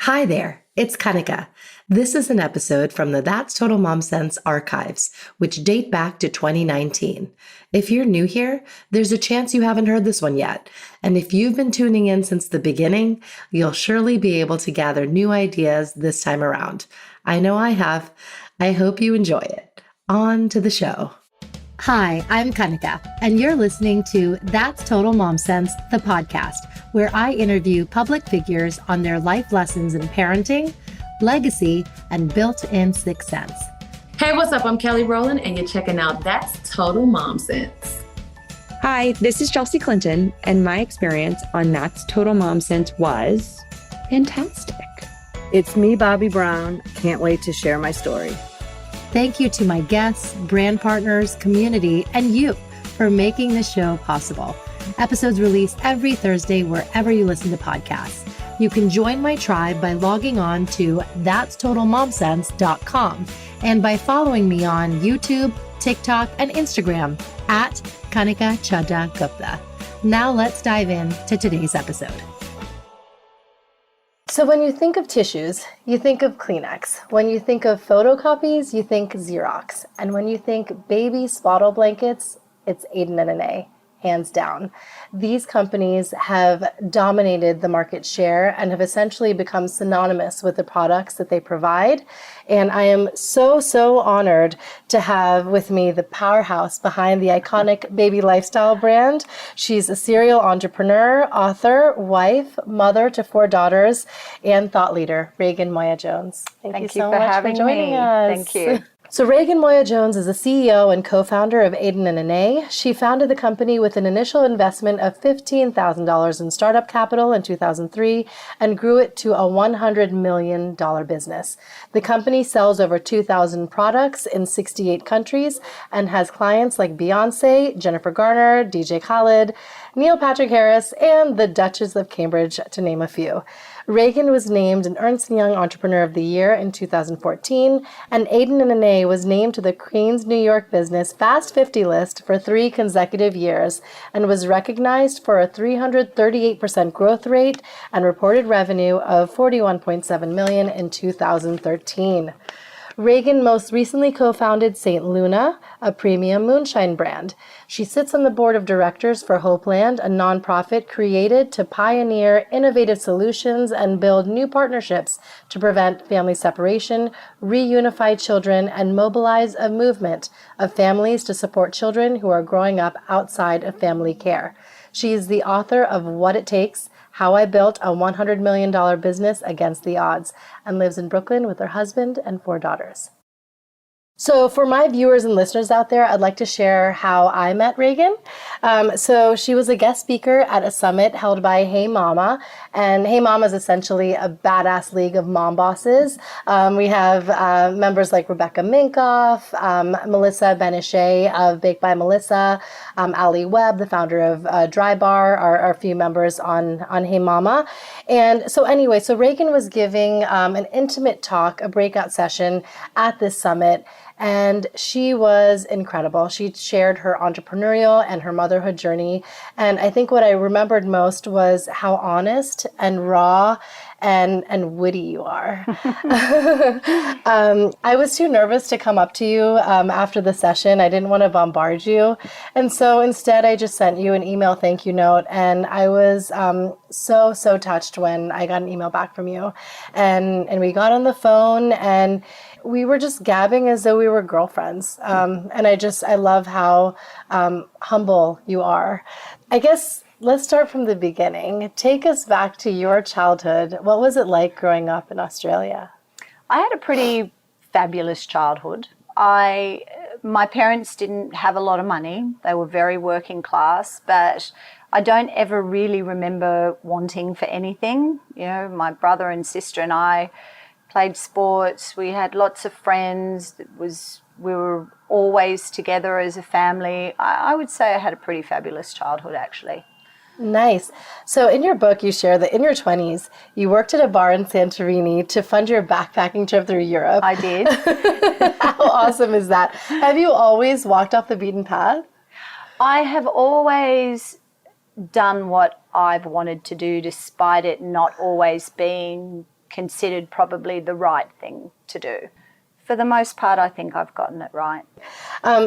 Hi there, it's Kanika. This is an episode from the That's Total Mom Sense archives, which date back to 2019. If you're new here, there's a chance you haven't heard this one yet. And if you've been tuning in since the beginning, you'll surely be able to gather new ideas this time around. I know I have. I hope you enjoy it. On to the show. Hi, I'm Kanika, and you're listening to That's Total Mom Sense, the podcast, where I interview public figures on their life lessons in parenting, legacy, and built-in sixth sense. Hey, what's up? I'm Kelly Rowland, and you're checking out That's Total Mom Sense. Hi, this is Chelsea Clinton, and my experience on That's Total Mom Sense was fantastic. It's me, Bobby Brown. Can't wait to share my story. Thank you to my guests, brand partners, community, and you for making this show possible. Episodes released every Thursday wherever you listen to podcasts. You can join my tribe by logging on to thatstotalmomsense.com and by following me on YouTube, TikTok, and Instagram at Kanika Chadha Gupta. Now let's dive into today's episode. So when you think of tissues, you think of Kleenex. When you think of photocopies, you think Xerox. And when you think baby swaddle blankets, it's Aden and Anais, hands down. These companies have dominated the market share and have essentially become synonymous with the products that they provide. And I am so honored to have with me the powerhouse behind the iconic baby lifestyle brand. She's a serial entrepreneur, author, wife, mother to 4 daughters, and thought leader, Raegan Moya-Jones. Thank you so much for joining us. Thank you. So Raegan Moya-Jones is the CEO and co-founder of Aden and Anais. She founded the company with an initial investment of $15,000 in startup capital in 2003 and grew it to a $100 million business. The company sells over 2,000 products in 68 countries and has clients like Beyonce, Jennifer Garner, DJ Khaled, Neil Patrick Harris, and the Duchess of Cambridge, to name a few. Raegan was named an Ernst & Young Entrepreneur of the Year in 2014, and Aden and Anais was named to the Crain's New York Business Fast 50 list for 3 consecutive years and was recognized for a 338% growth rate and reported revenue of $41.7 million in 2013. Raegan most recently co-founded St. Luna, a premium moonshine brand. She sits on the board of directors for Hopeland, a nonprofit created to pioneer innovative solutions and build new partnerships to prevent family separation, reunify children, and mobilize a movement of families to support children who are growing up outside of family care. She is the author of What It Takes: How I Built a $100 Million Business Against the Odds, and lives in Brooklyn with her husband and 4 daughters. So for my viewers and listeners out there, I'd like to share how I met Raegan. So she was a guest speaker at a summit held by Hey Mama, and Hey Mama is essentially a badass league of mom bosses. We have members like Rebecca Minkoff, Melissa Benichet of Baked by Melissa, Ali Webb, the founder of Dry Bar, are a few members on Hey Mama. And so anyway, so Raegan was giving an intimate talk, a breakout session at this summit. And she was incredible. She shared her entrepreneurial and her motherhood journey. And I think what I remembered most was how honest and raw and witty you are. I was too nervous to come up to you after the session. I didn't want to bombard you. And so instead, I just sent you an email thank you note. And I was so touched when I got an email back from you. And we got on the phone and we were just gabbing as though we were girlfriends. And I love how humble you are. I guess let's start from the beginning. Take us back to your childhood. What was it like growing up in Australia? I had a pretty fabulous childhood. My parents didn't have a lot of money. They were very working class, but I don't ever really remember wanting for anything. You know, my brother and sister and I played sports. We had lots of friends. We were always together as a family. I would say I had a pretty fabulous childhood, actually. Nice. So in your book, you share that in your 20s, you worked at a bar in Santorini to fund your backpacking trip through Europe. I did. How awesome is that? Have you always walked off the beaten path? I have always done what I've wanted to do, despite it not always being considered probably the right thing to do. For the most part, I think I've gotten it right.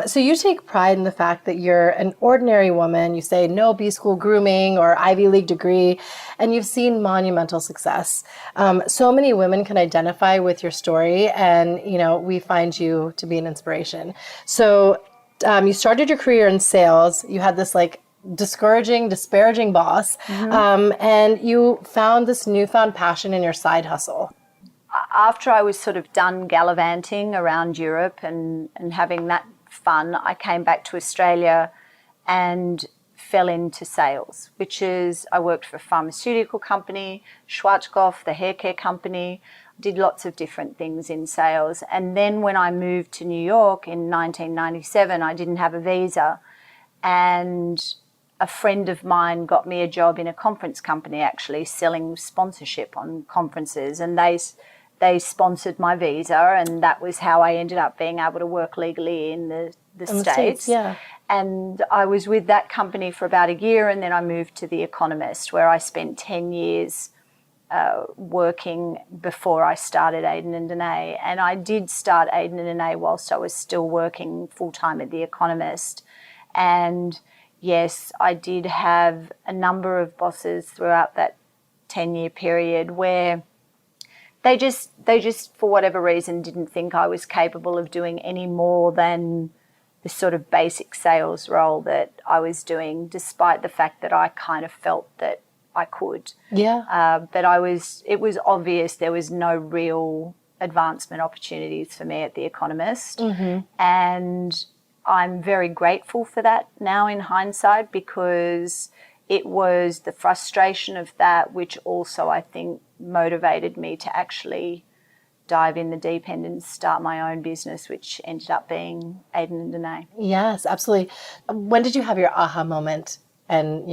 So you take pride in the fact that you're an ordinary woman. You say no B-school grooming or Ivy League degree, and you've seen monumental success. So many women can identify with your story, and we find you to be an inspiration. So you started your career in sales. You had this disparaging boss, and you found this newfound passion in your side hustle. After I was sort of done gallivanting around Europe and having that fun, I came back to Australia and fell into sales, which is I worked for a pharmaceutical company, Schwarzkopf, the hair care company, did lots of different things in sales. And then when I moved to New York in 1997, I didn't have a visa, and a friend of mine got me a job in a conference company, actually selling sponsorship on conferences, and they sponsored my visa, and that was how I ended up being able to work legally in the States. Yeah. And I was with that company for about a year, and then I moved to The Economist, where I spent 10 years working before I started Aden and Anais. And I did start Aden and Anais whilst I was still working full-time at The Economist. And yes, I did have a number of bosses throughout that 10-year period where they just for whatever reason didn't think I was capable of doing any more than the sort of basic sales role that I was doing, despite the fact that I kind of felt that I could. Yeah. But it was obvious there was no real advancement opportunities for me at The Economist. And I'm very grateful for that now in hindsight, because it was the frustration of that which also I think motivated me to actually dive in the deep end and start my own business, which ended up being Aden and Anais. Yes, absolutely. When did you have your aha moment? And,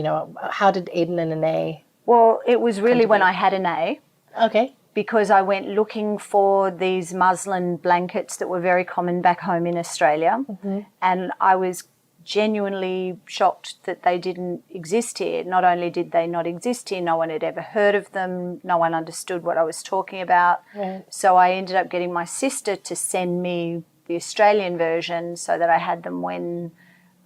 how did Aden and Anais? Well, it was really when I had Anais. Okay. Because I went looking for these muslin blankets that were very common back home in Australia. And I was genuinely shocked that they didn't exist here. Not only did they not exist here, no one had ever heard of them, no one understood what I was talking about. Right. So I ended up getting my sister to send me the Australian version so that I had them when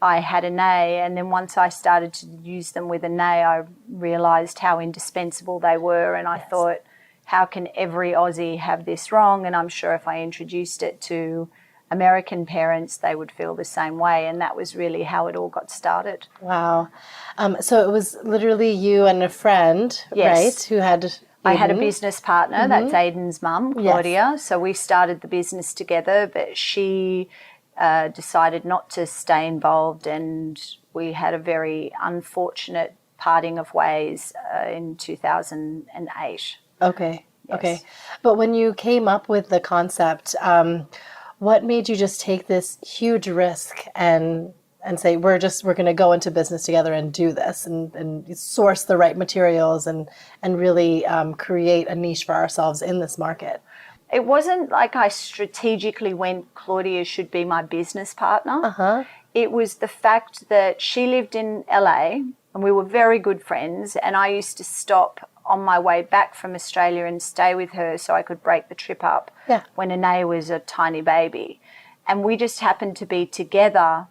I had Anais. And then once I started to use them with Anais, I realised how indispensable they were, and I thought, how can every Aussie have this wrong? And I'm sure if I introduced it to American parents, they would feel the same way. And that was really how it all got started. Wow. So it was literally you and a friend, right, who had Aden? I had a business partner, that's Aden's mum, Claudia. Yes. So we started the business together, but she decided not to stay involved, and we had a very unfortunate parting of ways in 2008. Okay. Yes. Okay. But when you came up with the concept, what made you just take this huge risk and say, we're going to go into business together and do this and source the right materials and really create a niche for ourselves in this market? It wasn't like I strategically went, Claudia should be my business partner. It was the fact that she lived in LA and we were very good friends, and I used to stop on my way back from Australia and stay with her so I could break the trip up when Anais was a tiny baby. And we just happened to be together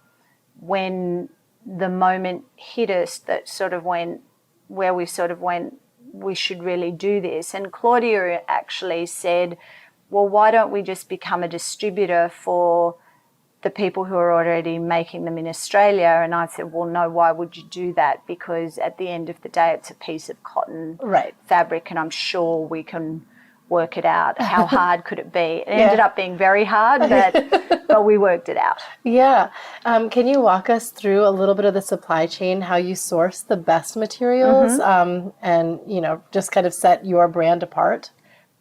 when the moment hit us that sort of went, where we sort of went, we should really do this. And Claudia actually said, well, why don't we just become a distributor for the people who are already making them in Australia? And I said, well, no, why would you do that? Because at the end of the day, it's a piece of cotton fabric, and I'm sure we can work it out. How hard could it be? It ended up being very hard, but we worked it out. Yeah. Can you walk us through a little bit of the supply chain, how you source the best materials and, just kind of set your brand apart?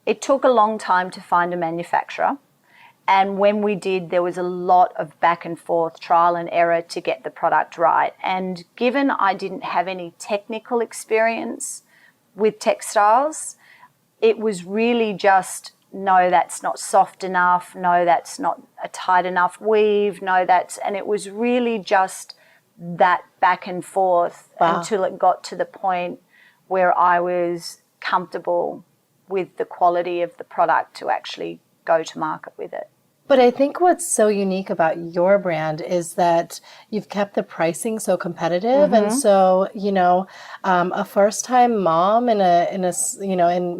It took a long time to find a manufacturer. And when we did, there was a lot of back and forth, trial and error to get the product right. And given I didn't have any technical experience with textiles, it was really just, no, that's not soft enough. No, that's not a tight enough weave. No, and it was really just that back and forth until it got to the point where I was comfortable with the quality of the product to actually go to market with it. But I think what's so unique about your brand is that you've kept the pricing so competitive, and so a first-time mom in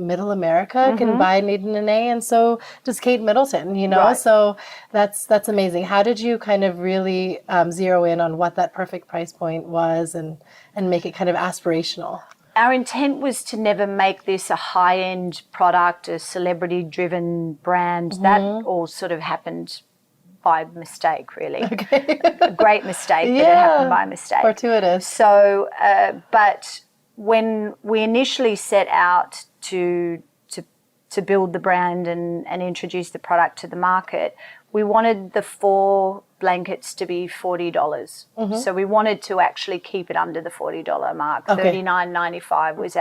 Middle America can buy Aden and Anais, and so does Kate Middleton. Right. So that's amazing. How did you kind of really zero in on what that perfect price point was, and make it kind of aspirational? Our intent was to never make this a high-end product, a celebrity-driven brand. That all sort of happened by mistake, really. Okay. A great mistake, but it happened by mistake. Fortuitous. So, but when we initially set out to build the brand and introduce the product to the market, we wanted the 4 blankets to be $40. So we wanted to actually keep it under the $40 mark. Okay. $39.95 was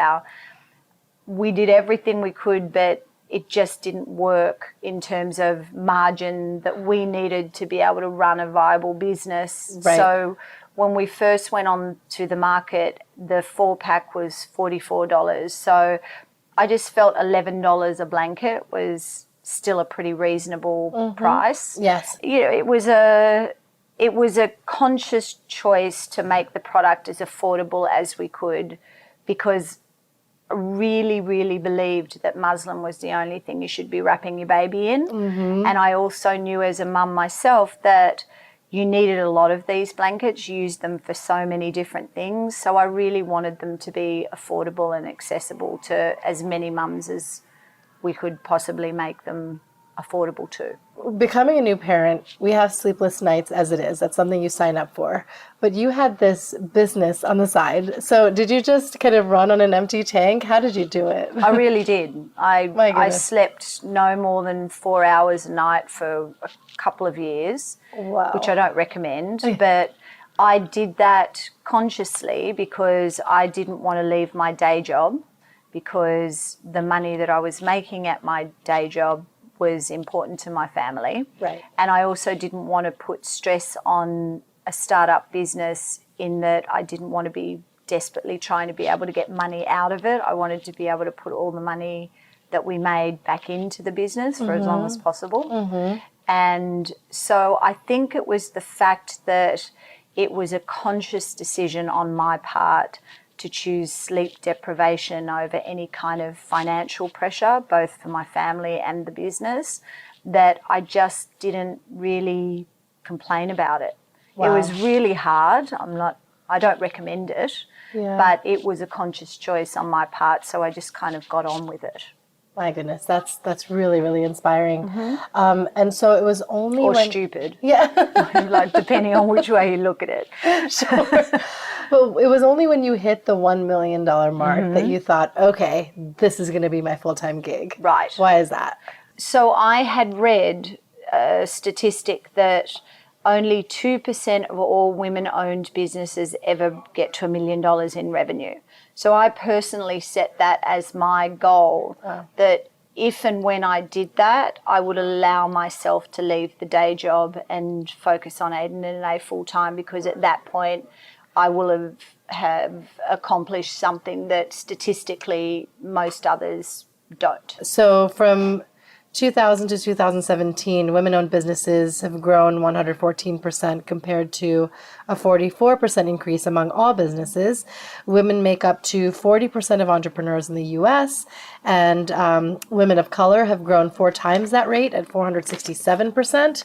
we did everything we could, but it just didn't work in terms of margin that we needed to be able to run a viable business. Right. So when we first went on to the market, the 4-pack was $44. So I just felt $11 a blanket was still a pretty reasonable price. Yes. It was a conscious choice to make the product as affordable as we could, because I really, really believed that muslin was the only thing you should be wrapping your baby in. And I also knew as a mum myself that you needed a lot of these blankets, used them for so many different things. So I really wanted them to be affordable and accessible to as many mums as we could possibly make them affordable to. Becoming a new parent, we have sleepless nights as it is. That's something you sign up for. But you had this business on the side. So did you just kind of run on an empty tank? How did you do it? I really did. I slept no more than 4 hours a night for a couple of years, Wow. which I don't recommend. But I did that consciously because I didn't want to leave my day job, because the money that I was making at my day job was important to my family. Right. And I also didn't want to put stress on a startup business, in that I didn't want to be desperately trying to be able to get money out of it. I wanted to be able to put all the money that we made back into the business for as long as possible. And so I think it was the fact that it was a conscious decision on my part to choose sleep deprivation over any kind of financial pressure, both for my family and the business, that I just didn't really complain about it. Wow. It was really hard. I don't recommend it, but it was a conscious choice on my part, so I just kind of got on with it. My goodness, that's really, really inspiring. And so it was only stupid. Yeah. Like, depending on which way you look at it. Sure. But it was only when you hit the $1 million mark that you thought, okay, this is going to be my full-time gig. Right. Why is that? So I had read a statistic that only 2% of all women-owned businesses ever get to $1 million in revenue. So I personally set that as my goal, that if and when I did that, I would allow myself to leave the day job and focus on Aden and Anais full-time, because at that point I will have accomplished something that statistically most others don't. So from 2000 to 2017, women-owned businesses have grown 114% compared to a 44% increase among all businesses. Women make up to 40% of entrepreneurs in the U.S., and women of color have grown 4 times that rate at 467%.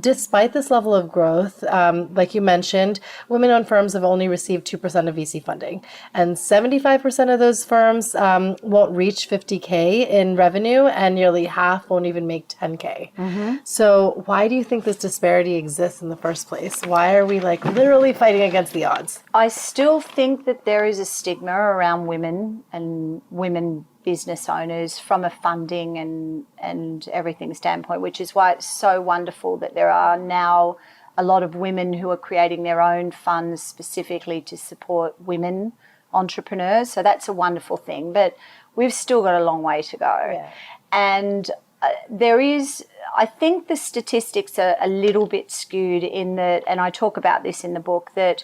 Despite this level of growth, like you mentioned, women-owned firms have only received 2% of VC funding, and 75% of those firms won't reach 50K in revenue, and nearly half won't even make 10K. So why do you think this disparity exists in the first place? Why are we literally fighting against the odds? I still think that there is a stigma around women and women business owners from a funding and everything standpoint, which is why it's so wonderful that there are now a lot of women who are creating their own funds specifically to support women entrepreneurs. So that's a wonderful thing, but we've still got a long way to go. Yeah. And I think the statistics are a little bit skewed in that, and I talk about this in the book, that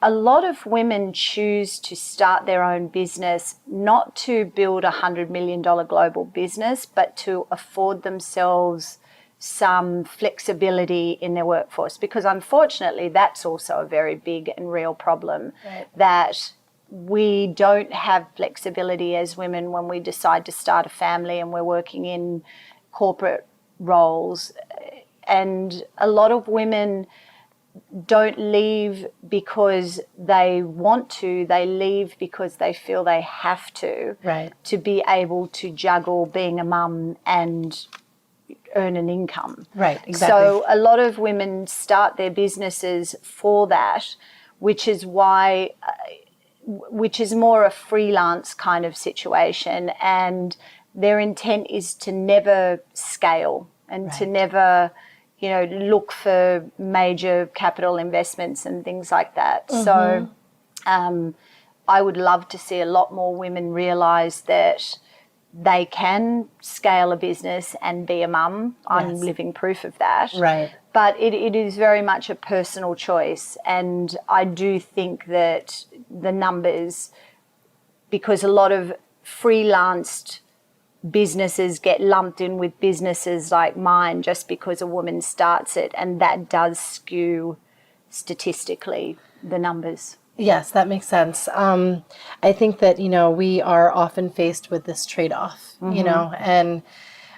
a lot of women choose to start their own business, not to build a $100 million global business, but to afford themselves some flexibility in their workforce, because unfortunately that's also a very big and real problem, that we don't have flexibility as women when we decide to start a family and we're working in corporate roles. And a lot of women don't leave because they want to, they leave because they feel they have to be able to juggle being a mum and earn an income. Right, exactly. So a lot of women start their businesses for that, which is why, which is more a freelance kind of situation, and their intent is to never scale and to never, you know, look for major capital investments and things like that. So I would love to see a lot more women realise that they can scale a business and be a mum. I'm living proof of that. Right. But it is very much a personal choice. And I do think that the numbers, because a lot of freelanced businesses get lumped in with businesses like mine just because a woman starts it, and that does skew statistically the numbers. Yes, that makes sense. I think that, you know, we are often faced with this trade-off, you know, and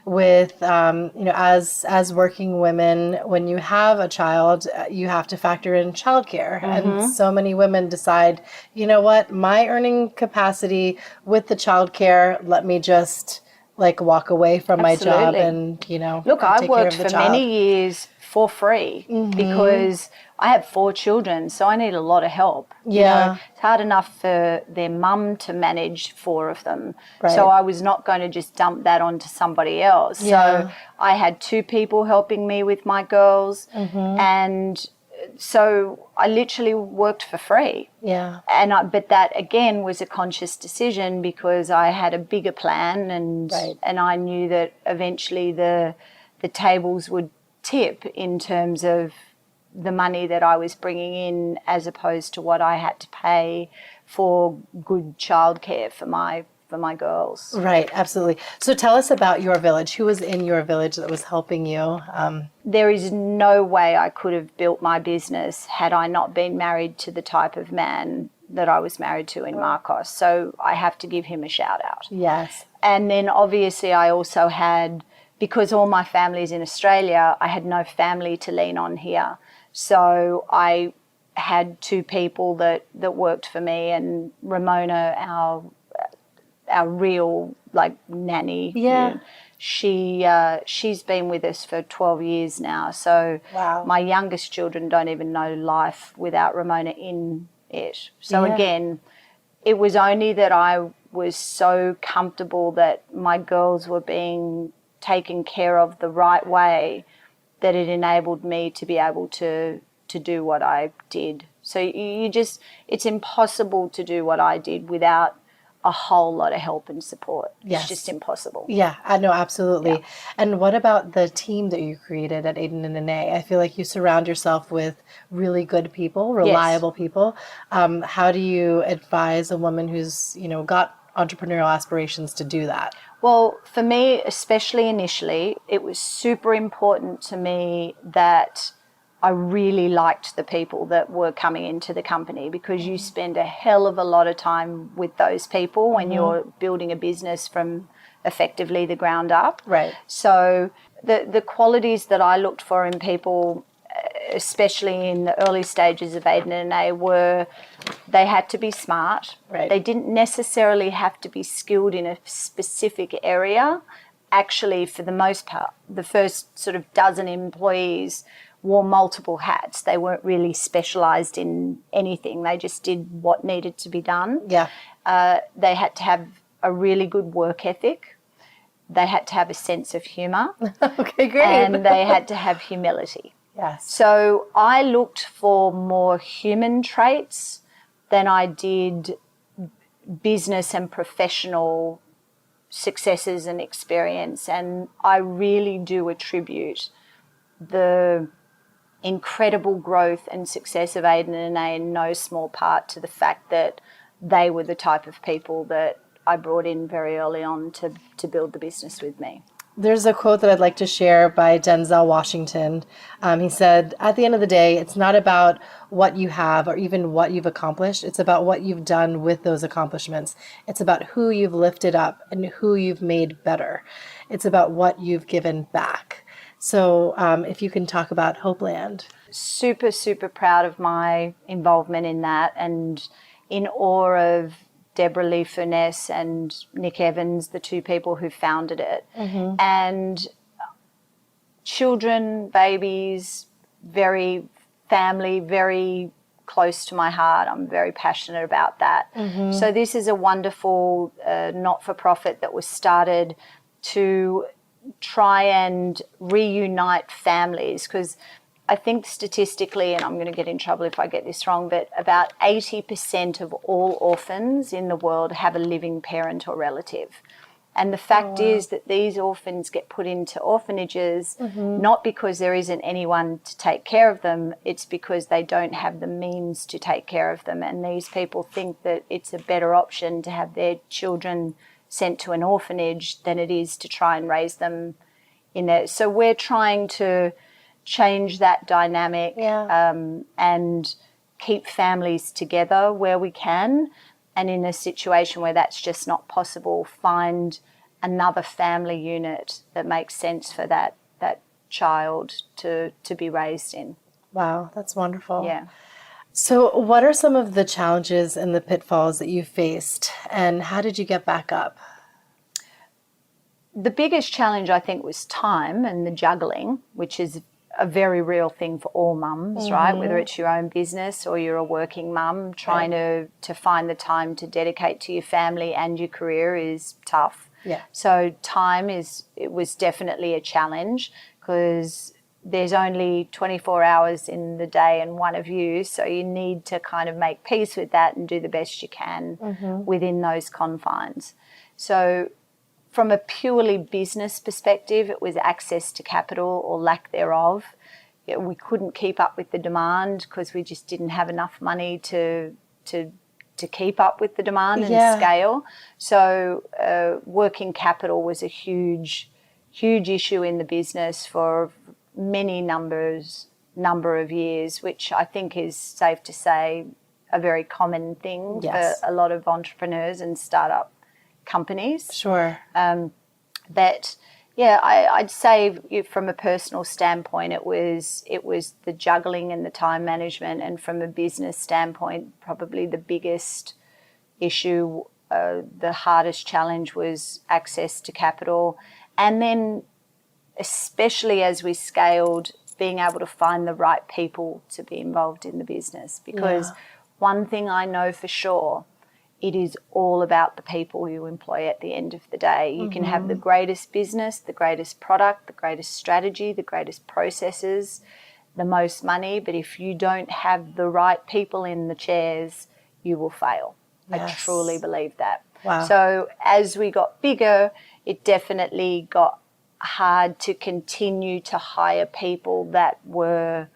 with, you know, as working women, when you have a child, you have to factor in childcare. And so many women decide, you know what, my earning capacity with the childcare, let me just like walk away from my job and, you know, look, I take worked care of the for child. many years for free because I have 4 children, so I need a lot of help. You know, it's hard enough for their mum to manage 4 of them. So I was not going to just dump that onto somebody else. So I had 2 people helping me with my girls, and so I literally worked for free. And but that again was a conscious decision because I had a bigger plan, and I knew that eventually the tables would tip in terms of the money that I was bringing in as opposed to what I had to pay for good childcare for my girls. Right, absolutely. So tell us about your village. Who was in your village that was helping you? There is no way I could have built my business had I not been married to the type of man that I was married to in Marcos. So I have to give him a shout out. Yes. And then obviously I also had, because all my family's in Australia, I had no family to lean on here. So I had 2 people that worked for me, and Ramona, our real like nanny. She's been with us for 12 years now. So my youngest children don't even know life without Ramona in it. So again, it was only that I was so comfortable that my girls were being taken care of the right way that it enabled me to be able to do what I did. So it's impossible to do what I did without a whole lot of help and support. It's just impossible. Yeah, I know, absolutely. And what about the team that you created at Aden and Anais? I feel like you surround yourself with really good people, reliable people. How do you advise a woman who's, you know, got entrepreneurial aspirations to do that? Well, for me, especially initially, it was super important to me that I really liked the people that were coming into the company, because you spend a hell of a lot of time with those people when you're building a business from effectively the ground up. Right. So the qualities that I looked for in people, especially in the early stages of Aden and Anais, were they had to be smart. Right. They didn't necessarily have to be skilled in a specific area. Actually, for the most part, the first sort of dozen employees wore multiple hats. They weren't really specialised in anything. They just did what needed to be done. Yeah. They had to have a really good work ethic. They had to have a sense of humour. Okay, great. And they had to have humility. Yes. So I looked for more human traits than I did business and professional successes and experience. And I really do attribute the incredible growth and success of Aden and Anais in no small part to the fact that they were the type of people that I brought in very early on to build the business with me. There's a quote that I'd like to share by Denzel Washington. He said, at the end of the day, it's not about what you have or even what you've accomplished. It's about what you've done with those accomplishments. It's about who you've lifted up and who you've made better. It's about what you've given back. So if you can talk about Hopeland. Super, super proud of my involvement in that and in awe of Deborah Lee Furness and Nick Evans, the two people who founded it. And children, babies, very family, very close to my heart. I'm very passionate about that. So this is a wonderful not-for-profit that was started to try and reunite families, because I think statistically, and I'm going to get in trouble if I get this wrong, but about 80% of all orphans in the world have a living parent or relative. And the fact is that these orphans get put into orphanages not because there isn't anyone to take care of them, it's because they don't have the means to take care of them. And these people think that it's a better option to have their children sent to an orphanage than it is to try and raise them in there. So we're trying to change that dynamic and keep families together where we can, and in a situation where that's just not possible, find another family unit that makes sense for that child to be raised in. Wow, that's wonderful. Yeah. So what are some of the challenges and the pitfalls that you faced, and how did you get back up? The biggest challenge, I think, was time and the juggling, which is a very real thing for all mums, right? Whether it's your own business or you're a working mum, trying to find the time to dedicate to your family and your career is tough. Yeah. So it was definitely a challenge because there's only 24 hours in the day and one of you, so you need to kind of make peace with that and do the best you can within those confines. So from a purely business perspective, it was access to capital or lack thereof. We couldn't keep up with the demand because we just didn't have enough money to keep up with the demand and scale. So working capital was a huge issue in the business for many number of years, which I think is safe to say a very common thing for a lot of entrepreneurs and startup companies. Sure. But I'd say from a personal standpoint, it was the juggling and the time management, and from a business standpoint, probably the biggest issue, the hardest challenge was access to capital, and then especially as we scaled, being able to find the right people to be involved in the business, because one thing I know for sure, it is all about the people you employ at the end of the day. You can have the greatest business, the greatest product, the greatest strategy, the greatest processes, the most money, but if you don't have the right people in the chairs, you will fail. I truly believe that. Wow. So as we got bigger, it definitely got hard to continue to hire people that were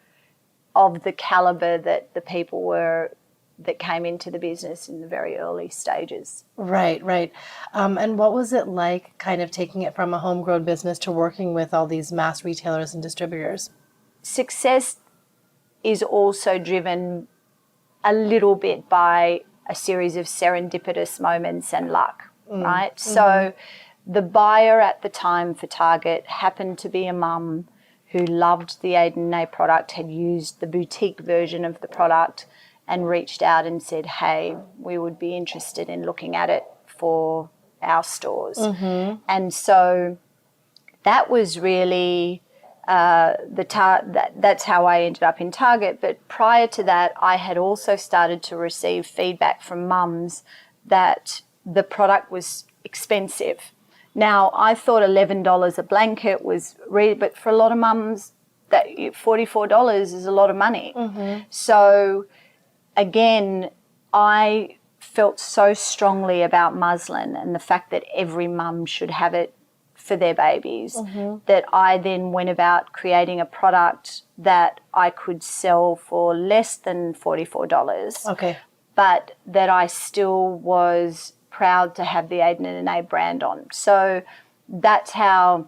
of the caliber that the people were that came into the business in the very early stages. Right. And what was it like kind of taking it from a homegrown business to working with all these mass retailers and distributors? Success is also driven a little bit by a series of serendipitous moments and luck, right? So the buyer at the time for Target happened to be a mum who loved the Aden Anais product, had used the boutique version of the product, and reached out and said, hey, we would be interested in looking at it for our stores. And so that was really that's how I ended up in Target. But prior to that, I had also started to receive feedback from mums that the product was expensive. Now, I thought $11 a blanket was but for a lot of mums, that $44 is a lot of money. So again, I felt so strongly about muslin and the fact that every mum should have it for their babies, that I then went about creating a product that I could sell for less than $44. Okay. But that I still was proud to have the Aden and Anais brand on. So that's how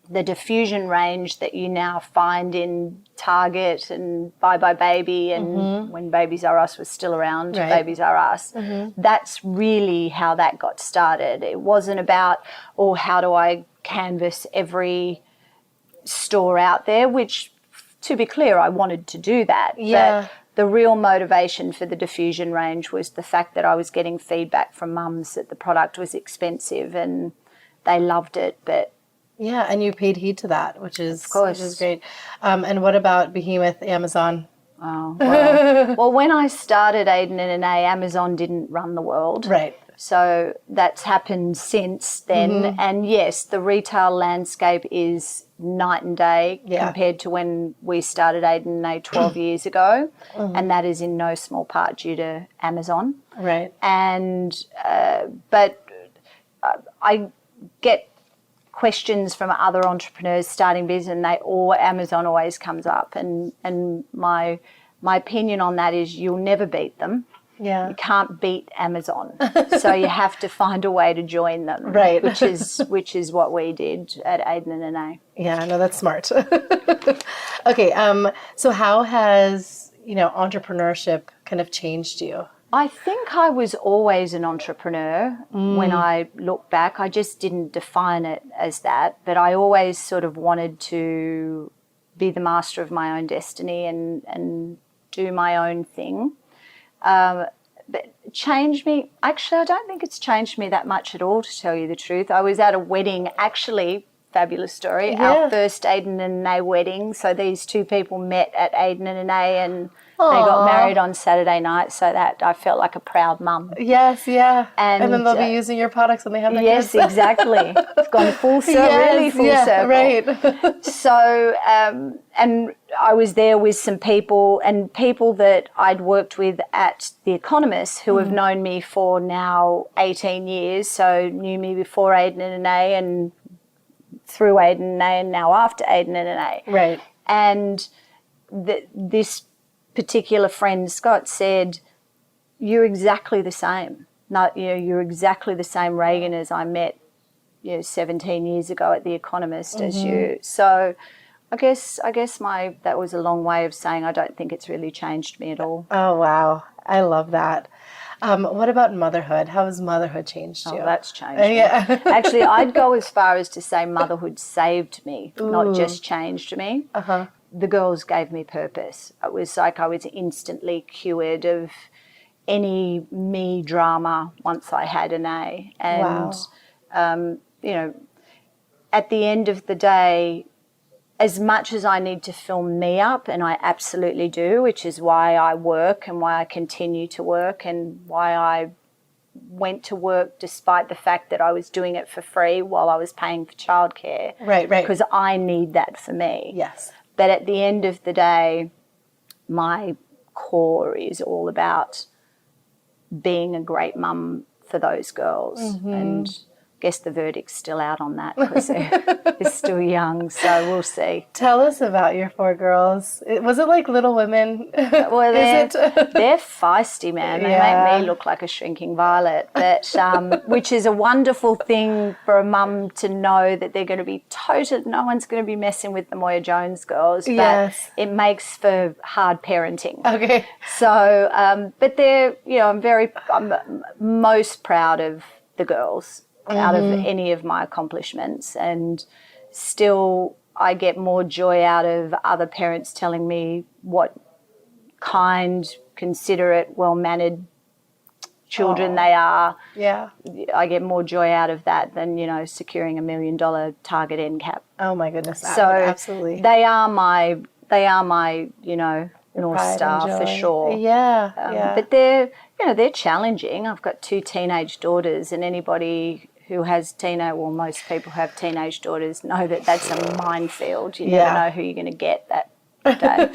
the diffusion range that you now find in Target and Bye Bye Baby and when Babies R Us was still around, Right. Babies R Us, that's really how that got started. It wasn't about, oh, how do I canvass every store out there, which, to be clear, I wanted to do that. Yeah. But the real motivation for the diffusion range was the fact that I was getting feedback from mums that the product was expensive and they loved it, but Yeah, and you paid heed to that, which is course. great. And what about Behemoth, Amazon? oh, well, when I started Aden and Anais, Amazon didn't run the world. Right. So that's happened since then. And yes, the retail landscape is night and day compared to when we started Aden and Anais 12 years ago. And that is in no small part due to Amazon. Right. And, but I get questions from other entrepreneurs starting business and Amazon always comes up. And my opinion on that is you'll never beat them. Yeah. You can't beat Amazon. So you have to find a way to join them. Right. Which is what we did at Aden and Anais. Yeah, no, that's smart. Okay, so how has, entrepreneurship kind of changed you? I think I was always an entrepreneur when I look back. I just didn't define it as that, but I always sort of wanted to be the master of my own destiny and do my own thing. But changed me, actually, I don't think it's changed me that much at all, to tell you the truth. I was at a wedding, actually, fabulous story, our first Aden and Anais wedding. So these two people met at Aden and Anais and they got married on Saturday night, so that I felt like a proud mum. Yes, yeah. And then they'll be using your products when they have their yes, kids. exactly. It's gone full circle, really full circle. Right. So, and I was there with some people and people that I'd worked with at The Economist who have known me for now 18 years, so knew me before Aden and Anais and through Aden and Anais and now after Aden and Anais. Right. And this particular friend, Scott, said, you're exactly the same. You're exactly the same Raegan as I met 17 years ago at The Economist as you. So I guess that was a long way of saying I don't think it's really changed me at all. Oh, wow. I love that. What about motherhood? How has motherhood changed you? Oh, that's changed me. Actually, I'd go as far as to say motherhood saved me, not just changed me. The girls gave me purpose. It was like I was instantly cured of any me drama once I had an A. And, at the end of the day, as much as I need to fill me up, and I absolutely do, which is why I work and why I continue to work and why I went to work despite the fact that I was doing it for free while I was paying for childcare. Right. Because I need that for me. Yes. But at the end of the day, my core is all about being a great mum for those girls. And I guess the verdict's still out on that because they're still young, so we'll see. Tell us about your 4 girls. Was it like Little Women? Well, they're feisty, man. They make me look like a shrinking violet, but which is a wonderful thing for a mum to know that they're going to be no one's going to be messing with the Moya-Jones girls, but it makes for hard parenting. Okay. So, but I'm most proud of the girls out of any of my accomplishments, and still I get more joy out of other parents telling me what kind, considerate, well-mannered children they are. Yeah. I get more joy out of that than, securing $1 million Target end cap. Oh my goodness. So absolutely. They are my, North Star for sure. Yeah. But they're challenging. I've got 2 teenage daughters, and anybody who has most people who have teenage daughters know that that's a minefield. You never know who you're going to get that day.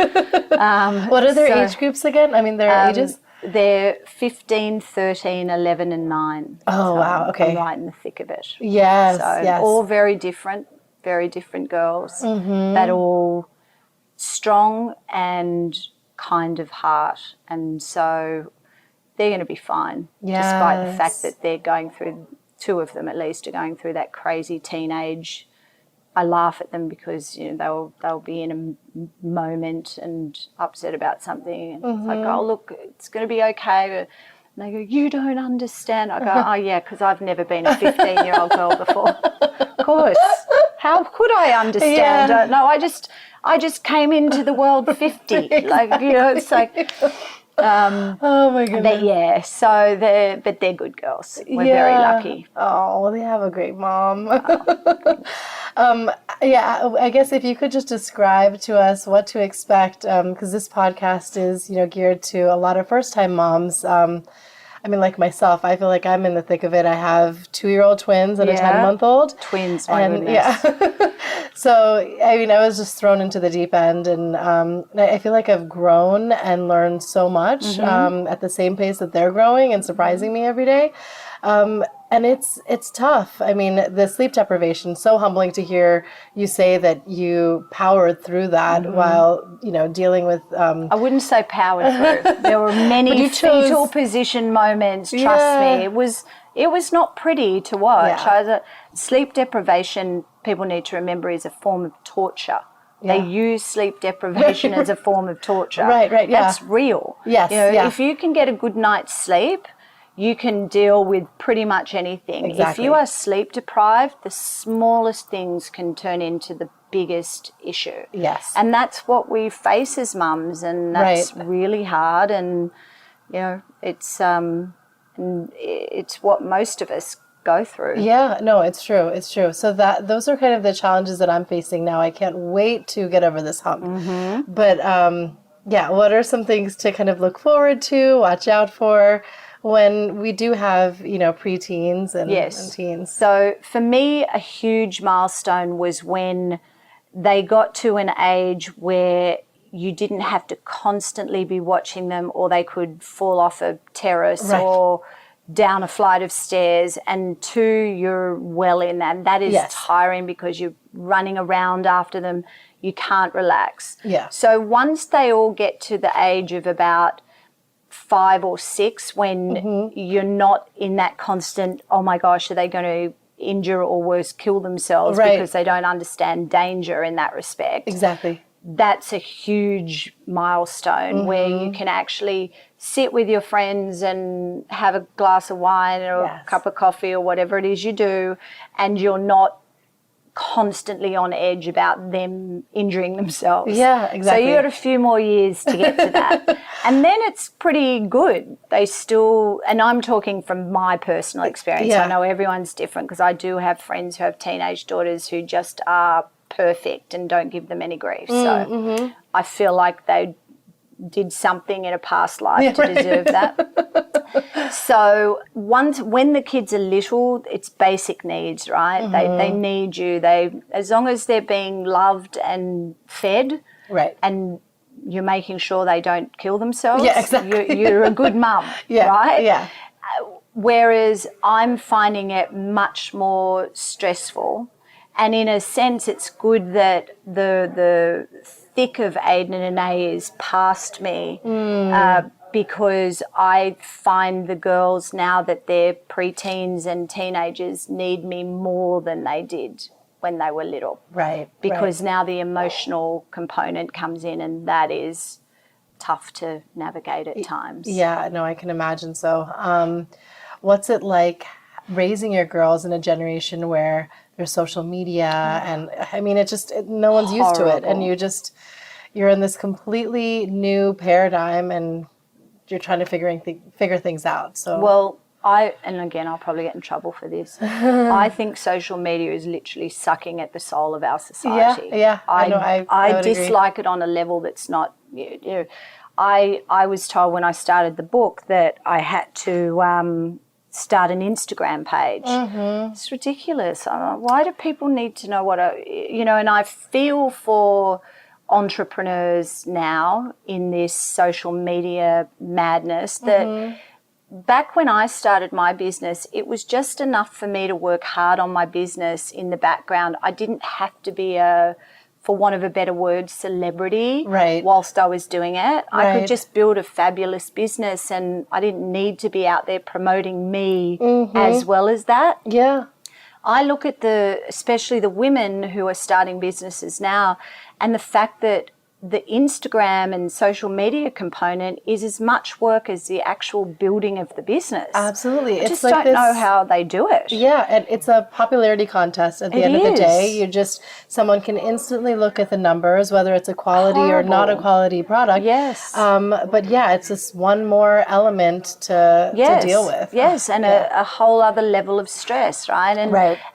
What are their age groups again? I mean, their ages? They're 15, 13, 11 and 9. Oh, So wow. Okay. I'm right in the thick of it. Yes, So yes. all very different girls, but all strong and kind of heart. And so they're going to be fine, despite the fact that they're going through, 2 of them at least, are going through that crazy teenage. I laugh at them because, you know, they'll be in a moment and upset about something. And it's like, oh, look, it's going to be okay. And they go, you don't understand. I go, oh, yeah, because I've never been a 15-year-old girl before. Of course. How could I understand? Yeah. No, I just came into the world 50. Like, you know, it's like... oh my goodness. But yeah, so they're good girls. We're very lucky. Oh, well, they have a great mom. Yeah, I guess if you could just describe to us what to expect, because this podcast is, you know, geared to a lot of first-time moms. I mean, like myself, I feel like I'm in the thick of it. I have 2-year-old twins and a 10-month-old. Twins, my goodness. Yeah. So, I mean, I was just thrown into the deep end, and I feel like I've grown and learned so much at the same pace that they're growing and surprising me every day. And it's tough. I mean, the sleep deprivation, so humbling to hear you say that you powered through that while, you know, dealing with... I wouldn't say powered through. There were many fetal position moments, trust me. It was not pretty to watch. Yeah. Sleep deprivation, people need to remember, is a form of torture. They use sleep deprivation as a form of torture. Right, yeah. That's real. Yes, you know, if you can get a good night's sleep, you can deal with pretty much anything. Exactly. If you are sleep deprived, the smallest things can turn into the biggest issue. Yes. And that's what we face as mums, and that's really hard. And, you know, it's what most of us go through. Yeah, no, it's true. It's true. So those are kind of the challenges that I'm facing now. I can't wait to get over this hump. But yeah, what are some things to kind of look forward to, watch out for when we do have, you know, preteens and teens? So for me, a huge milestone was when they got to an age where you didn't have to constantly be watching them, or they could fall off a terrace or down a flight of stairs, and 2, you're well in that. That is tiring because you're running around after them. You can't relax. Yeah. So once they all get to the age of about 5 or 6, when you're not in that constant, oh my gosh, are they going to injure or worse, kill themselves because they don't understand danger in that respect. Exactly. That's a huge milestone where you can actually sit with your friends and have a glass of wine or a cup of coffee or whatever it is you do, and you're not constantly on edge about them injuring themselves. Yeah, exactly. So you got a few more years to get to that. And then it's pretty good. They still, and I'm talking from my personal experience. I know everyone's different, because I do have friends who have teenage daughters who just are perfect and don't give them any grief. So I feel like they did something in a past life to deserve that. So when the kids are little, it's basic needs, right? They need you. As long as they're being loved and fed, and you're making sure they don't kill themselves, you're a good mum, right? Yeah. Whereas I'm finding it much more stressful. And in a sense, it's good that the thick of Aden and Anais is past me, because I find the girls now that they're preteens and teenagers need me more than they did when they were little. Right. Because now the emotional component comes in, and that is tough to navigate at times. Yeah, no, I can imagine so. What's it like raising your girls in a generation where there's social media and, I mean, no one's used to it, and you're in this completely new paradigm, and you're trying to figure things out. So well, and again, I'll probably get in trouble for this. I think social media is literally sucking at the soul of our society. Yeah, I know. I dislike it on a level that's not. You know, I was told when I started the book that I had to start an Instagram page. It's ridiculous. Why do people need to know and I feel for entrepreneurs now in this social media madness that back when I started my business, it was just enough for me to work hard on my business in the background. I didn't have to be for want of a better word, celebrity whilst I was doing it. I could just build a fabulous business and I didn't need to be out there promoting me as well as that. Yeah. I look at especially the women who are starting businesses now, and the fact that the Instagram and social media component is as much work as the actual building of the business. Absolutely. I just don't know how they do it. Yeah, and it's a popularity contest at the end of the day. Someone can instantly look at the numbers, whether it's a quality or not a quality product. Yes. But yeah, it's just one more element to deal with. Yes, and a whole other level of stress, right?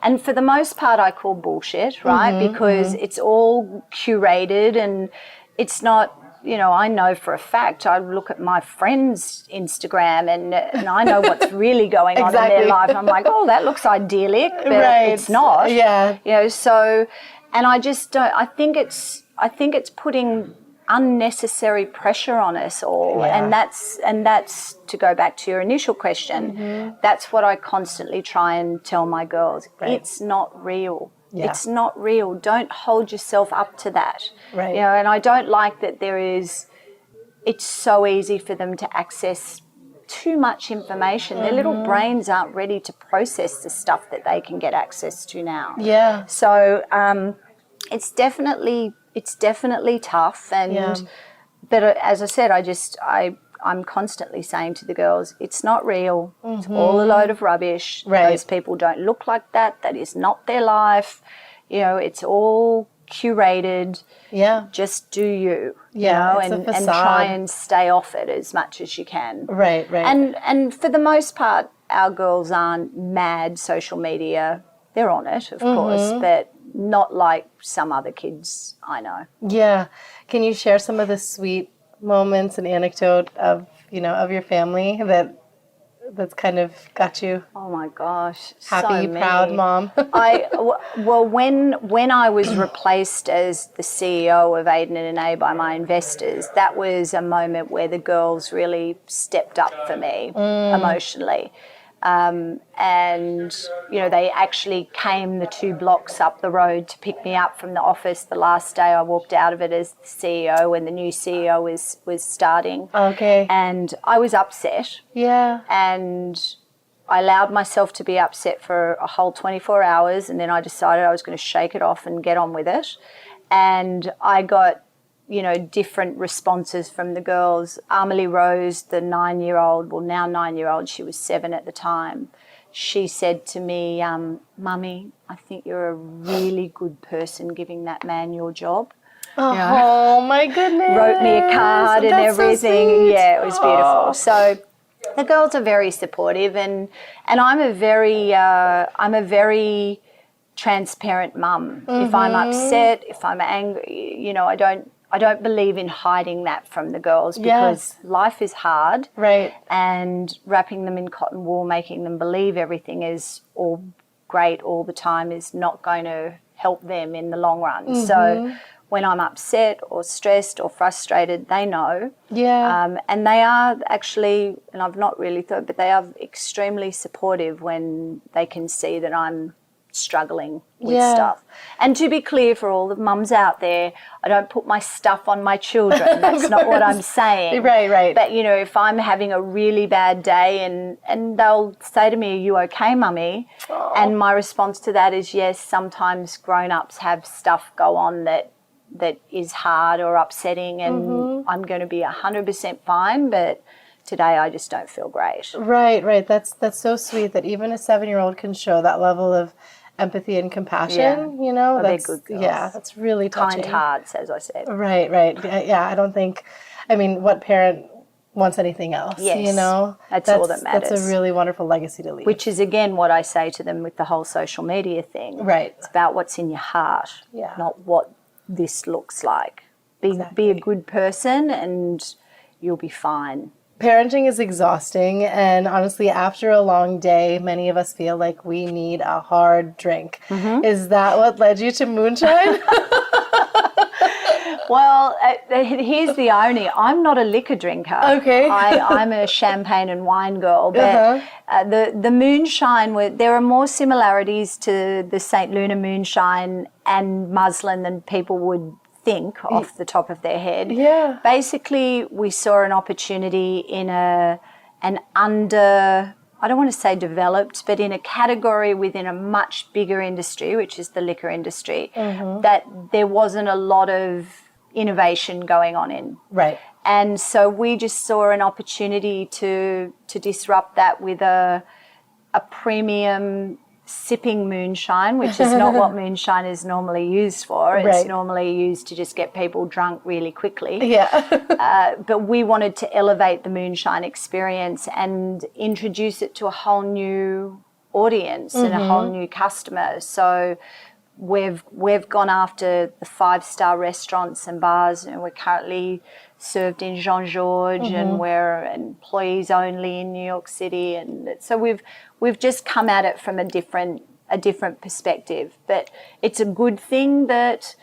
And for the most part, I call bullshit, right? Because it's all curated and it's not, I know for a fact, I look at my friends' Instagram and I know what's really going on in their life. I'm like, oh, that looks idyllic, but it's not. Yeah. So, and I just don't, I think it's putting unnecessary pressure on us all. And that's to go back to your initial question, that's what I constantly try and tell my girls. It's not real. Yeah. It's not real. Don't hold yourself up to that. Right. And I don't like that it's so easy for them to access too much information. Their little brains aren't ready to process the stuff that they can get access to now. Yeah. So it's definitely tough. But as I said, I'm constantly saying to the girls, it's not real. It's all a load of rubbish. Those people don't look like that. That is not their life. It's all curated. Yeah. Just do you. And try and stay off it as much as you can. Right. And for the most part, our girls aren't mad social media. They're on it, of course, but not like some other kids I know. Yeah. Can you share some of the sweet moments and anecdote of your family that's kind of got you? Oh my gosh, happy, so proud mom. When I was replaced as the CEO of Aden and Anais by my investors, that was a moment where the girls really stepped up for me emotionally. And they actually came the 2 blocks up the road to pick me up from the office the last day I walked out of it as the CEO, and the new CEO was starting. Okay. And I was upset. Yeah. And I allowed myself to be upset for a whole 24 hours, and then I decided I was going to shake it off and get on with it. And I got different responses from the girls. Amelie Rose, the 9-year-old, well, now 9-year-old, she was 7 at the time. She said to me, Mummy, I think you're a really good person giving that man your job. Oh, my goodness. Wrote me a card and everything. So sweet. Yeah, it was beautiful. So the girls are very supportive, and I'm a very transparent mum. If I'm upset, if I'm angry, I don't believe in hiding that from the girls because life is hard. Right. And wrapping them in cotton wool, making them believe everything is all great all the time is not going to help them in the long run. So when I'm upset or stressed or frustrated, they know. Yeah. And they are actually, and I've not really thought, but they are extremely supportive when they can see that I'm struggling with stuff. And to be clear for all the mums out there, I don't put my stuff on my children. That's not what I'm saying. Right. But, if I'm having a really bad day and they'll say to me, are you okay, Mummy? Aww. And my response to that is yes, sometimes grown-ups have stuff go on that is hard or upsetting, and I'm going to be 100% fine, but today I just don't feel great. Right. That's so sweet that even a 7-year-old can show that level of empathy and compassion, They're good girls. Yeah, that's really touching. Kind hearts, as I said. Right. Yeah, I don't think, what parent wants anything else, Yes, that's all that matters. That's a really wonderful legacy to leave. Which is, again, what I say to them with the whole social media thing. Right. It's about what's in your heart, not what this looks like. Be a good person and you'll be fine. Parenting is exhausting, and honestly, after a long day, many of us feel like we need a hard drink. Is that what led you to moonshine? Well, here's the irony. I'm not a liquor drinker. Okay. I'm a champagne and wine girl. But the moonshine, there are more similarities to the St. Luna moonshine and muslin than people would think off the top of their head. Yeah. Basically, we saw an opportunity in an under, I don't want to say developed, but in a category within a much bigger industry, which is the liquor industry, that there wasn't a lot of innovation going on in. Right. And so we just saw an opportunity to disrupt that with a premium sipping moonshine, which is not what moonshine is normally used for. It's Right. normally used to just get people drunk really quickly. Yeah. But we wanted to elevate the moonshine experience and introduce it to a whole new audience and a whole new customer. So we've gone after the 5-star restaurants and bars, and we're currently served in Jean-Georges and we're employees only in New York City, and so we've just come at it from a different perspective. But it's a good thing that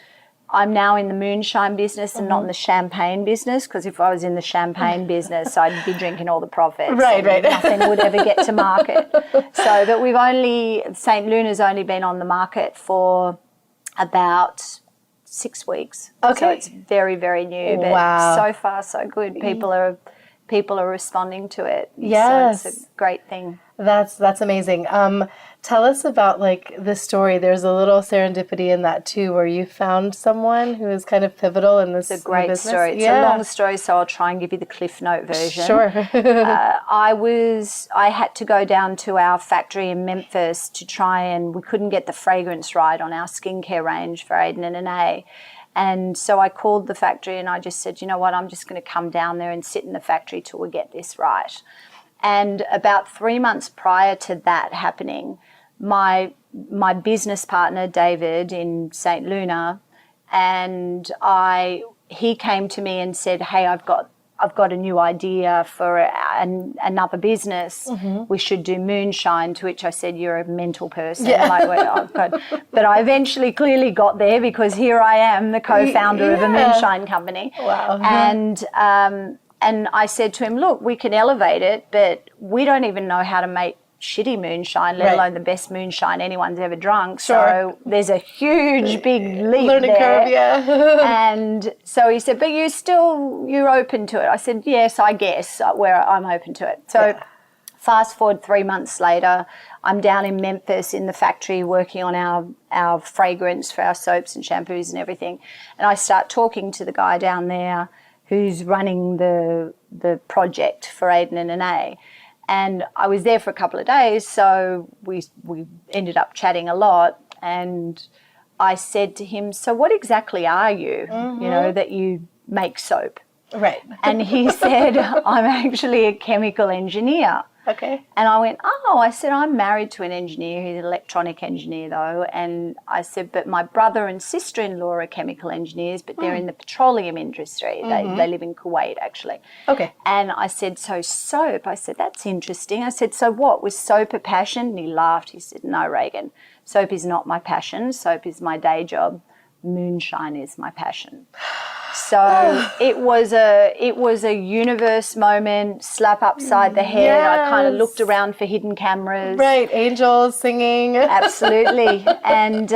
I'm now in the moonshine business and not in the champagne business, because if I was in the champagne business, I'd be drinking all the profits. Right. Nothing would ever get to market. So, but St. Luna's only been on the market for about 6 weeks. Okay. So it's very, very new. But Wow. so far, so good. People are responding to it. Yes. So it's a great thing. That's amazing. Tell us about like the story. There's a little serendipity in that too, where you found someone who is kind of pivotal in this. It's a great business. story. It's a long story, so I'll try and give you the Cliff Note version. Sure. I had to go down to our factory in Memphis to try, and we couldn't get the fragrance right on our skincare range for Aden and Anais. And so I called the factory and I just said, you know what, I'm just going to come down there and sit in the factory till we get this right. And about 3 months prior to that happening, my business partner, David, in St. Luna, and he came to me and said, hey, I've got a new idea for another business. We should do moonshine, to which I said, you're a mental person. Yeah. Like, well, but I eventually clearly got there, because here I am, the co-founder of a moonshine company. Wow. And I said to him, look, we can elevate it, but we don't even know how to make shitty moonshine, let alone the best moonshine anyone's ever drunk. Sure. So there's a huge, big leap Learning there. curve, yeah. And so he said, but you're open to it. I said, yes, I guess, where I'm open to it. So fast forward 3 months later, I'm down in Memphis in the factory working on our fragrance for our soaps and shampoos and everything. And I start talking to the guy down there who's running the project for Aden and Anais. And I was there for a couple of days, so we ended up chatting a lot. And I said to him, so what exactly are you, you know, that you make soap? Right. And he said, I'm actually a chemical engineer. Okay. And I went, I said, I'm married to an engineer. He's an electronic engineer, though. And I said, but my brother and sister-in-law are chemical engineers, but they're in the petroleum industry. They live in Kuwait, actually. Okay. And I said, so soap? I said, that's interesting. I said, so what? Was soap a passion? And he laughed. He said, no, Raegan, soap is not my passion. Soap is my day job. Moonshine is my passion. So it was a universe moment, slap upside the head. Yes. I kind of looked around for hidden cameras. Right, angels singing. Absolutely. And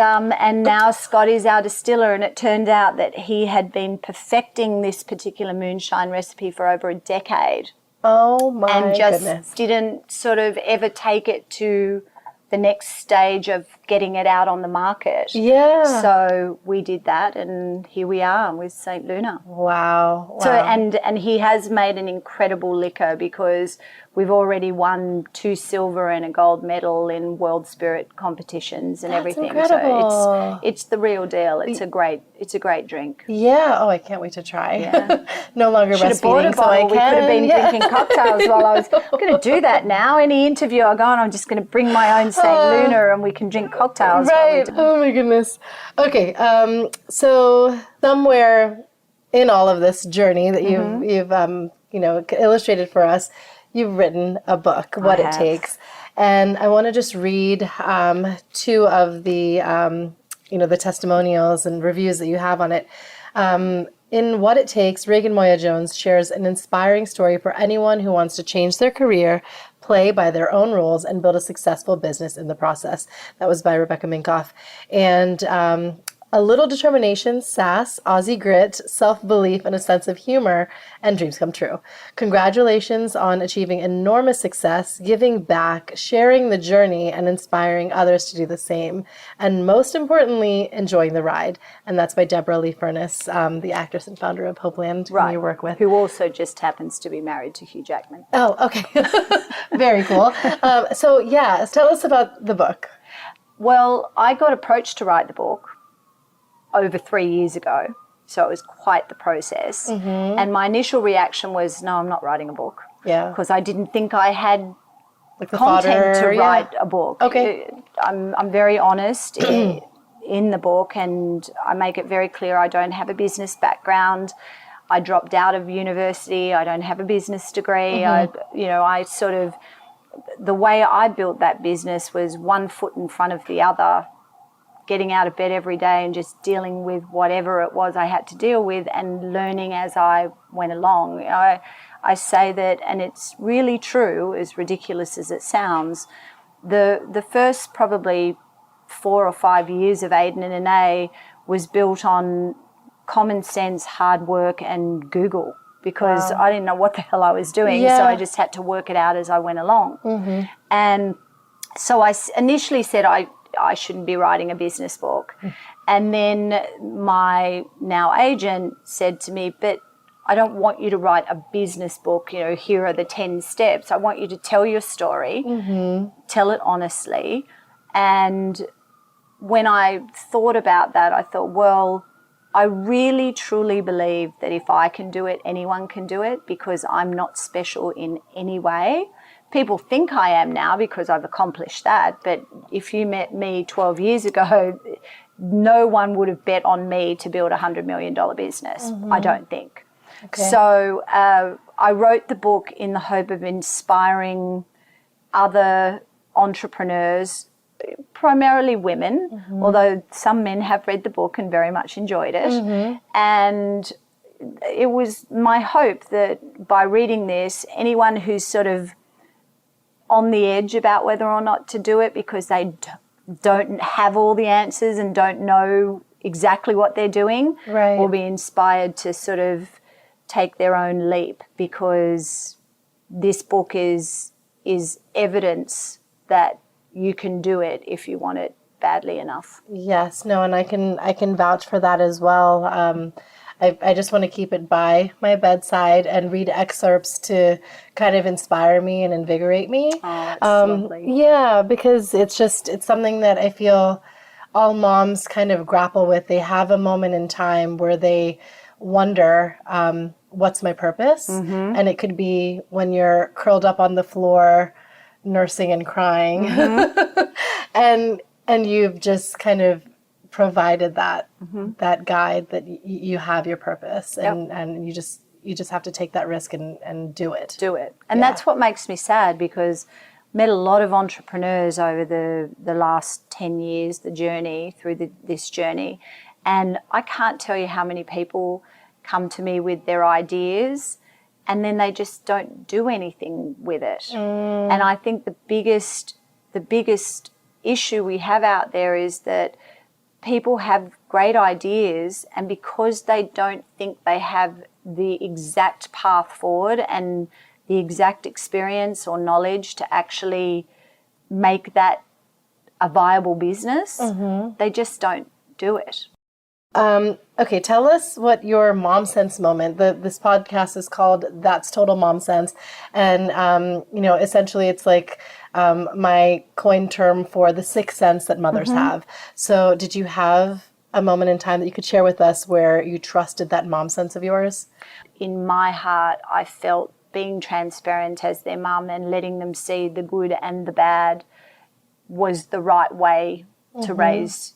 now Scott is our distiller, and it turned out that he had been perfecting this particular moonshine recipe for over a decade. Oh my and just goodness. didn't sort of ever take it to the next stage of getting it out on the market. Yeah. So we did that, and here we are with St. Luna. Wow. So and he has made an incredible liquor, because we've already won 2 silver and a gold medal in World Spirit competitions and everything. Incredible. So it's the real deal. It's a great drink. Yeah. Oh, I can't wait to try. Yeah. No longer Should have bought a breastfeeding, so I bottle. We can. could have been drinking cocktails while I was going to do that now. Any interview I go on, I'm just going to bring my own St. Luna and we can drink cocktails. Right. Oh my goodness. Okay. So somewhere in all of this journey that you've illustrated for us, you've written a book, What It Takes. And I want to just read 2 of the the testimonials and reviews that you have on it. In What It Takes, Raegan Moya-Jones shares an inspiring story for anyone who wants to change their career, play by their own rules, and build a successful business in the process. That was by Rebecca Minkoff. And a little determination, sass, Aussie grit, self-belief, and a sense of humor, and dreams come true. Congratulations on achieving enormous success, giving back, sharing the journey, and inspiring others to do the same. And most importantly, enjoying the ride. And that's by Deborah Lee Furness, the actress and founder of Hopeland, who you work with. Who also just happens to be married to Hugh Jackman. Oh, okay. Very cool. So tell us about the book. Well, I got approached to write the book over 3 years ago, so it was quite the process. And my initial reaction was, no, I'm not writing a book. Yeah. Because I didn't think I had Like the content fodder, to write a book. Okay. I'm very honest in the book, and I make it very clear I don't have a business background. I dropped out of university. I don't have a business degree. I sort of, the way I built that business was one foot in front of the other, getting out of bed every day and just dealing with whatever it was I had to deal with and learning as I went along. I say that, and it's really true, as ridiculous as it sounds, the first probably 4 or 5 years of Aden and Anais was built on common sense, hard work, and Google, because I didn't know what the hell I was doing, so I just had to work it out as I went along. And so I initially said I shouldn't be writing a business book. And then my now agent said to me, but I don't want you to write a business book, here are the 10 steps. I want you to tell your story, tell it honestly. And when I thought about that, I thought, well, I really truly believe that if I can do it, anyone can do it, because I'm not special in any way. People think I am now because I've accomplished that, but if you met me 12 years ago, no one would have bet on me to build a $100 million business, I don't think. Okay. So I wrote the book in the hope of inspiring other entrepreneurs, primarily women, although some men have read the book and very much enjoyed it. And it was my hope that by reading this, anyone who's sort of on the edge about whether or not to do it because they don't have all the answers and don't know exactly what they're doing, will be inspired to sort of take their own leap, because this book is evidence that you can do it if you want it badly enough. Yes, no, and I can vouch for that as well. I just want to keep it by my bedside and read excerpts to kind of inspire me and invigorate me. Oh, that's lovely. Yeah, because it's something that I feel all moms kind of grapple with. They have a moment in time where they wonder, what's my purpose? And it could be when you're curled up on the floor, nursing and crying, and you've just kind of provided that guide that you have your purpose, and you just have to take that risk and do it. And that's what makes me sad, because I met a lot of entrepreneurs over the last 10 years, the journey through this journey, and I can't tell you how many people come to me with their ideas and then they just don't do anything with it. And I think the biggest issue we have out there is that people have great ideas, and because they don't think they have the exact path forward and the exact experience or knowledge to actually make that a viable business, they just don't do it. Okay, tell us what your mom sense moment. This podcast is called That's Total Mom Sense, and essentially it's like my coined term for the sixth sense that mothers have. So, did you have a moment in time that you could share with us where you trusted that mom sense of yours? In my heart, I felt being transparent as their mum and letting them see the good and the bad was the right way to raise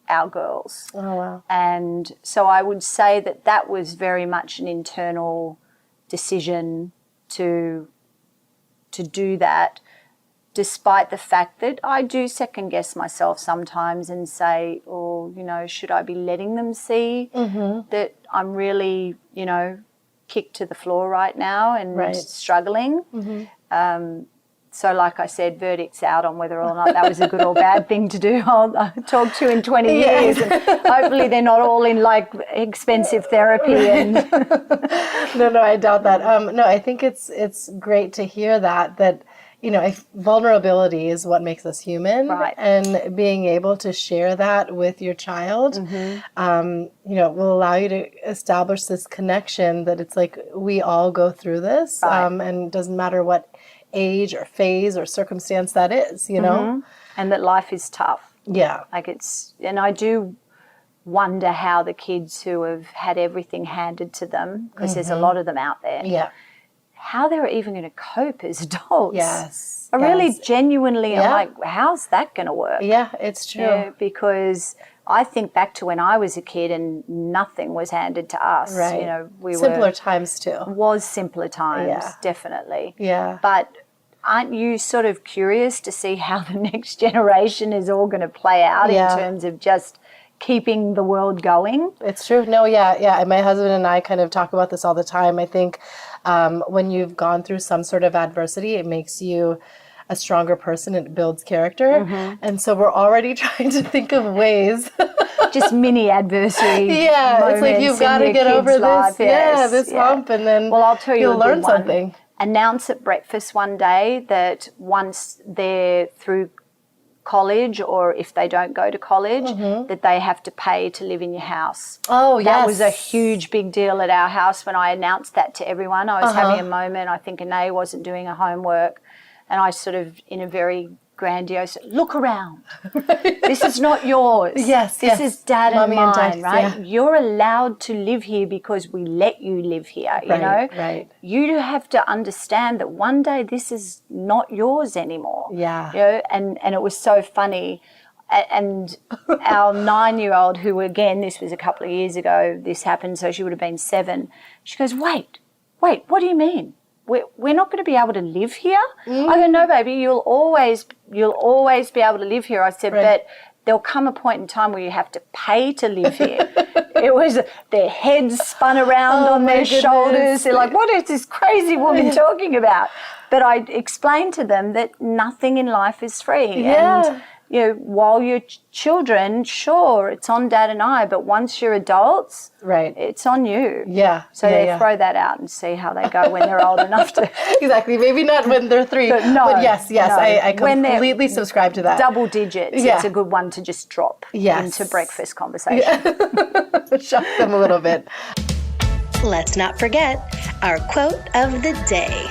our girls. Oh, wow. And so I would say that was very much an internal decision to do that. despite the fact that I do second guess myself sometimes and say, oh, you know, should I be letting them see that I'm really, you know, kicked to the floor right now and struggling? So like I said, verdict's out on whether or not that was a good or bad thing to do. I'll talk to in 20 years and hopefully they're not all in like expensive therapy. And No, I doubt that. No, I think it's great to hear that, you know, vulnerability is what makes us human. Right. And being able to share that with your child, you know, will allow you to establish this connection that it's like we all go through this, and it doesn't matter what age or phase or circumstance that is, you know? And that life is tough. Yeah. Like and I do wonder how the kids who have had everything handed to them, because there's a lot of them out there, how they're even going to cope as adults. Yes. I really genuinely am like, how's that going to work? Yeah, it's true. Yeah, because I think back to when I was a kid and nothing was handed to us. Right. You know, simpler times too. Was simpler times, definitely. Yeah. But aren't you sort of curious to see how the next generation is all going to play out in terms of just keeping the world going? It's true. No, yeah. And my husband and I kind of talk about this all the time. I think when you've gone through some sort of adversity, it makes you a stronger person. It builds character. And so we're already trying to think of ways. Just mini adversity. It's like you've got to get over this. This hump, and then I'll tell you, you'll learn something. Announce at breakfast one day that once they're through college, or if they don't go to college, that they have to pay to live in your house. Oh, yes. That was a huge big deal at our house when I announced that to everyone. I was having a moment. I think Anais wasn't doing her homework, and I sort of, in a very grandiose, look around. This is not yours. This is Dad and Mommy and mine, Dad, right? You're allowed to live here because we let you live here, you know? Right. You have to understand that one day this is not yours anymore. Yeah. You know? And it was so funny. And our 9-year-old, who again, this was a couple of years ago, this happened, so she would have been 7. She goes, wait, what do you mean? We're not going to be able to live here? I go, no, baby, you'll always be able to live here. I said, but there'll come a point in time where you have to pay to live here. It was, their heads spun around on their shoulders. They're like, what is this crazy woman talking about? But I explained to them that nothing in life is free. And, you know, while you're children, sure, it's on Dad and I, but once you're adults, it's on you. So they throw that out and see how they go when they're old enough to. Exactly. Maybe not when they're 3. But yes, I completely subscribe to that. Double digits, it's a good one to just drop into breakfast conversation. Shock them a little bit. Let's not forget our quote of the day.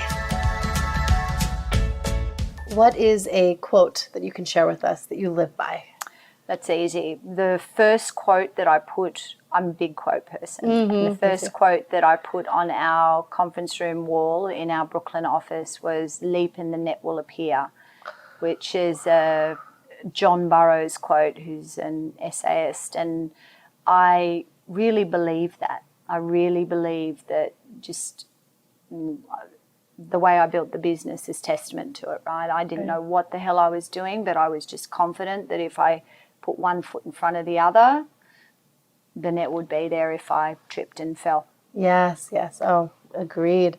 What is a quote that you can share with us that you live by? That's easy. The first quote that I put, I'm a big quote person. The first quote that I put on our conference room wall in our Brooklyn office was, "Leap and the net will appear," which is a John Burroughs quote, who's an essayist. And I really believe that. I really believe that just the way I built the business is testament to it, right? I didn't know what the hell I was doing, but I was just confident that if I put one foot in front of the other, the net would be there if I tripped and fell. Yes. Oh, agreed.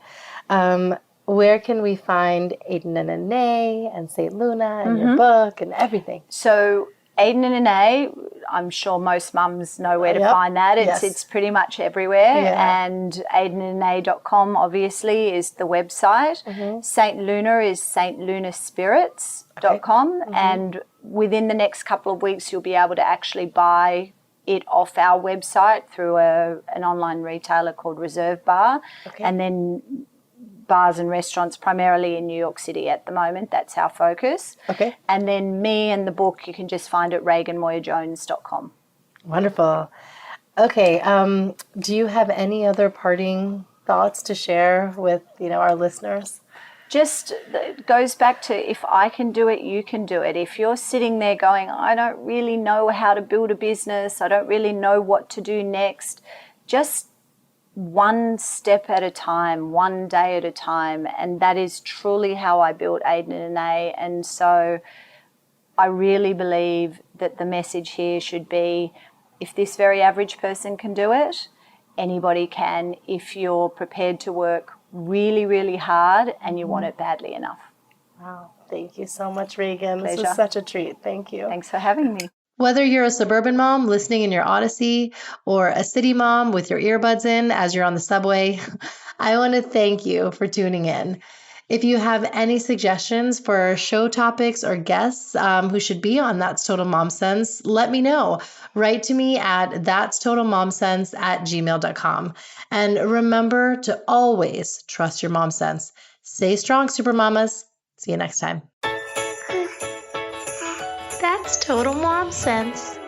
Where can we find Aden and Anais and St. Luna and your book and everything? So Aden and Anais, I'm sure most mums know where to find that. It's pretty much everywhere. And adenandanais.com obviously is the website. St. Luna is stlunaspirits.com. And within the next couple of weeks, you'll be able to actually buy it off our website through an online retailer called Reserve Bar. And then bars and restaurants primarily in New York City at the moment. That's our focus. And then me and the book you can just find at RaeganMoya-Jones.com. Wonderful. Okay. Do you have any other parting thoughts to share with our listeners? Just it goes back to, if I can do it, you can do it. If you're sitting there going, I don't really know how to build a business, I don't really know what to do next, just one step at a time, one day at a time. And that is truly how I built Aden and Anais. And so I really believe that the message here should be, if this very average person can do it, anybody can, if you're prepared to work really, really hard and you want it badly enough. Wow. Thank you so much, Raegan. This Pleasure. was such a treat. Thank you. Thanks for having me. Whether you're a suburban mom listening in your Odyssey or a city mom with your earbuds in as you're on the subway, I want to thank you for tuning in. If you have any suggestions for show topics or guests who should be on That's Total Mom Sense, let me know. Write to me at thatstotalmomsense@gmail.com. And remember to always trust your mom sense. Stay strong, super mamas. See you next time. That's Total Mom Sense.